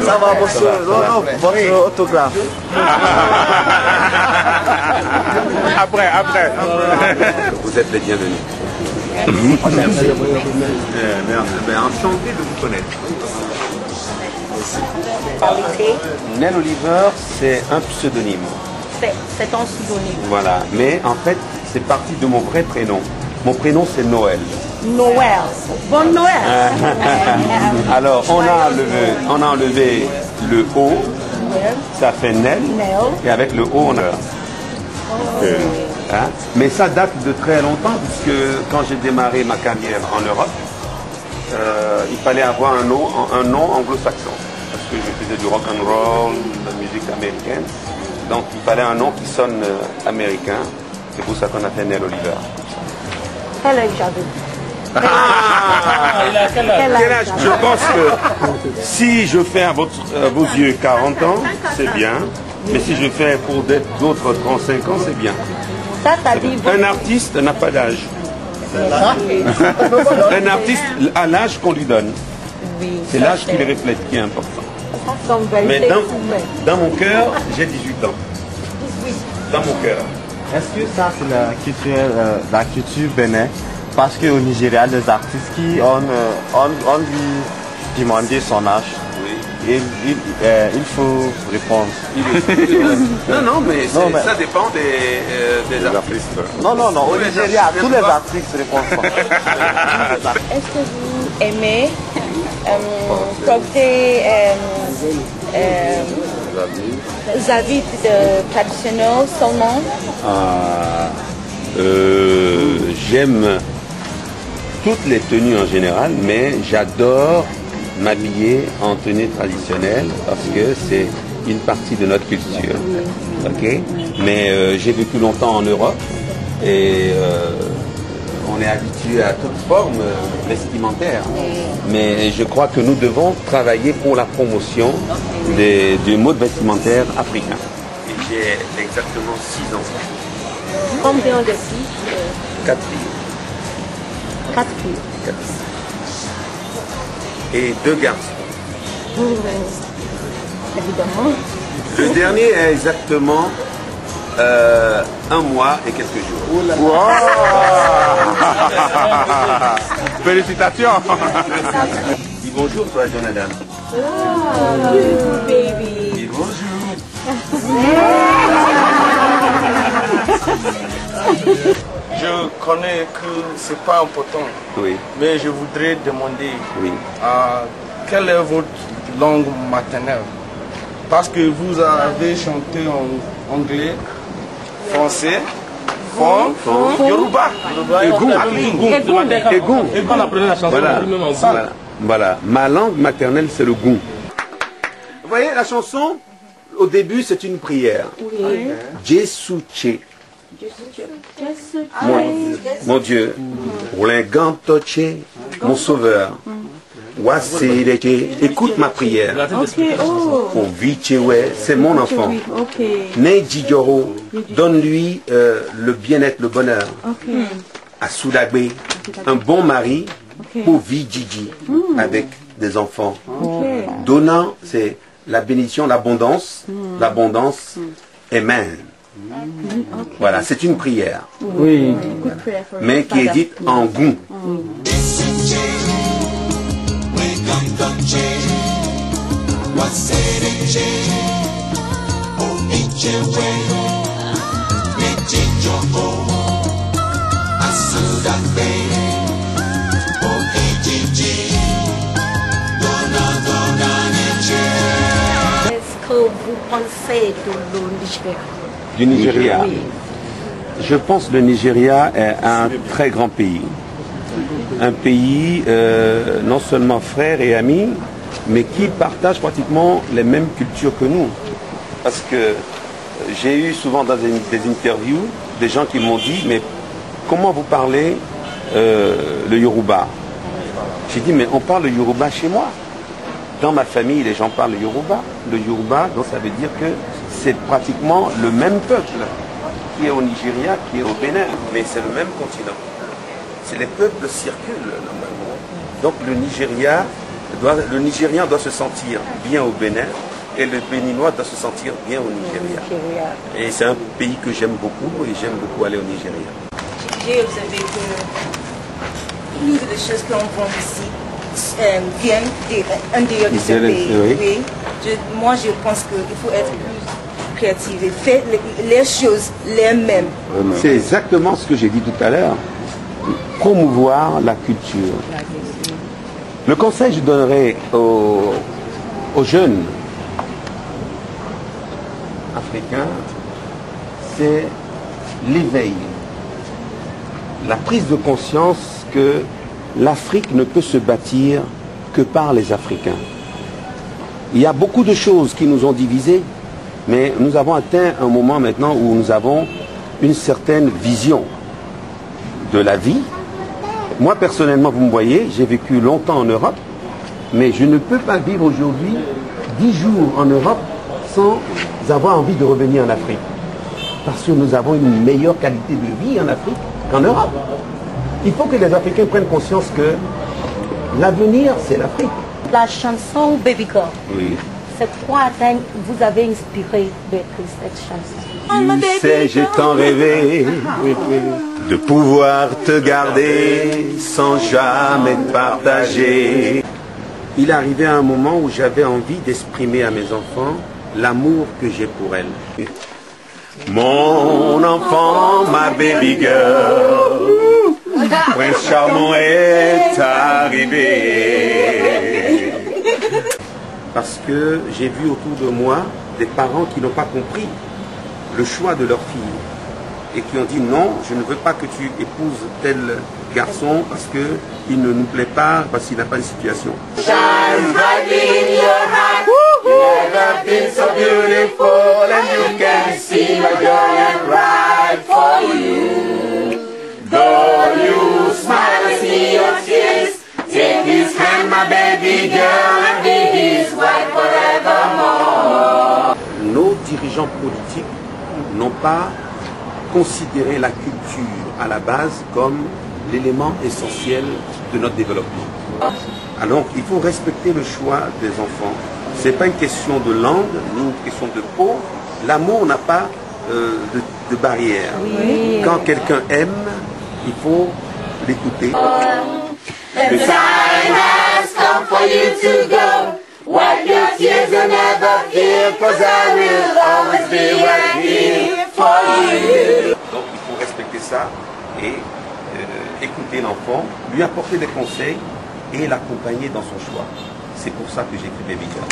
Ça va, votre autographe. Après. Vous êtes les bienvenus. Enchanté de vous connaître. Nell Oliver, c'est un pseudonyme. C'est un pseudonyme. Voilà, mais en fait, c'est parti de mon vrai prénom. Mon prénom, c'est Noël. Noël. Bon Noël. Alors, on a enlevé le O, ça fait Nell, et avec le O, on a... Hein? Mais ça date de très longtemps, puisque quand j'ai démarré ma carrière en Europe, il fallait avoir un nom anglo-saxon, parce que je faisais du rock and roll, de la musique américaine, donc il fallait un nom qui sonne américain. C'est pour ça qu'on a fait Nell Oliver. Quel âge j'avais? Quel âge? Je pense que si je fais à vos yeux 40 ans, c'est bien. Mais si je fais pour d'autres 35 ans, c'est bien. Un artiste n'a pas d'âge. Un artiste a l'âge qu'on lui donne. C'est l'âge qui le reflète qui est important. Mais dans mon cœur, j'ai 18 ans. Dans mon cœur. Est-ce que ça, c'est la culture bénin? Parce qu'au Nigeria, les artistes qui ont lui demandé son âge, il faut répondre. Non, mais ça dépend des artistes. Non, au Nigeria, tous les artistes répondent pas. Est-ce que vous aimez porter des habits traditionnels seulement? J'aime toutes les tenues en général, mais j'adore m'habiller en tenue traditionnelle parce que c'est une partie de notre culture. Okay? Mais j'ai vécu longtemps en Europe et on est habitué à toute forme vestimentaire. Mais je crois que nous devons travailler pour la promotion du mode vestimentaire africain. Et j'ai exactement 6 ans. Combien de filles? 4 filles. 4 filles. 4 filles. Et 2 garçons. Évidemment. Le dernier est exactement 1 mois et quelques jours. Wow. Félicitations. Dis bonjour toi Jonathan. Beautiful baby. Dis bonjour. Je connais que c'est pas important, Oui. mais je voudrais demander Oui. quelle est votre langue maternelle? Parce que vous avez chanté en anglais, français, Yoruba, Egoum. Voilà. Ma langue maternelle, c'est le goût. Vous voyez, la chanson, au début, c'est une prière. Jesuche. Mon Dieu. Oulingantoche, mon sauveur. Écoute ma prière. C'est mon enfant. Neidjidjoro, donne-lui le bien-être, le bonheur. À Soudagbe, un bon mari pour Vijiji avec des enfants. Donnant, c'est la bénédiction, l'abondance. L'abondance, Amen. Voilà, c'est une prière. Oui. Mais qui est dite en goût. Qu'est-ce que vous pensez de le Nigeria? Du Nigeria. Oui. Je pense que le Nigeria est un très grand pays. Un pays non seulement frère et ami, mais qui partage pratiquement les mêmes cultures que nous. Parce que j'ai eu souvent dans des interviews des gens qui m'ont dit, mais comment vous parlez le Yoruba? J'ai dit, mais on parle le Yoruba chez moi. Dans ma famille, les gens parlent le Yoruba. Le Yoruba, donc ça veut dire que c'est pratiquement le même peuple. qui est au Nigeria, qui est au Bénin, mais c'est le même continent. Les peuples circulent normalement. Donc le Nigérien doit se sentir bien au Bénin et le Béninois doit se sentir bien au Nigeria. Et c'est un pays que j'aime beaucoup et j'aime beaucoup aller au Nigeria. J'ai observé que plus de choses qu'on vend ici viennent d'intérieur de ce pays. Oui. Moi, je pense qu'il faut être plus créatif et faire les choses les mêmes. C'est exactement ce que j'ai dit tout à l'heure. Promouvoir la culture. Le conseil que je donnerais aux jeunes africains, c'est l'éveil, la prise de conscience que l'Afrique ne peut se bâtir que par les Africains. Il y a beaucoup de choses qui nous ont divisés, mais nous avons atteint un moment maintenant où nous avons une certaine vision de la vie. Moi, personnellement, vous me voyez, j'ai vécu longtemps en Europe, mais je ne peux pas vivre aujourd'hui 10 jours en Europe sans avoir envie de revenir en Afrique. Parce que nous avons une meilleure qualité de vie en Afrique qu'en Europe. Il faut que les Africains prennent conscience que l'avenir, c'est l'Afrique. La chanson Baby Girl. Oui. C'est quoi vous avez inspiré d'écrire cette chanson? Tu sais, j'ai tant rêvé de pouvoir te garder sans jamais te partager. Il est arrivé un moment où j'avais envie d'exprimer à mes enfants l'amour que j'ai pour elles. Mon enfant, ma baby girl, Prince Charmant est arrivé. Parce que j'ai vu autour de moi des parents qui n'ont pas compris le choix de leur fille et qui ont dit non, je ne veux pas que tu épouses tel garçon parce qu'il ne nous plaît pas, parce qu'il n'a pas une situation. Shine brightly in your heart, you've never been so beautiful and you can see my joy and pride for you. Though you smile and see your tears, take his hand, my baby girl, and be his wife forevermore. Nos dirigeants politiques n'ont pas considéré la culture à la base comme l'élément essentiel de notre développement. Alors il faut respecter le choix des enfants. Ce n'est pas une question de langue, ni une question de peau. L'amour n'a pas de barrière. Oui. Quand quelqu'un aime, il faut l'écouter. The time has come for you to go. Wipe your tears and never fear, 'cause I will always be right here for you. Donc il faut respecter ça et écouter l'enfant, lui apporter des conseils et l'accompagner dans son choix. C'est pour ça que j'ai écrit Baby Girl.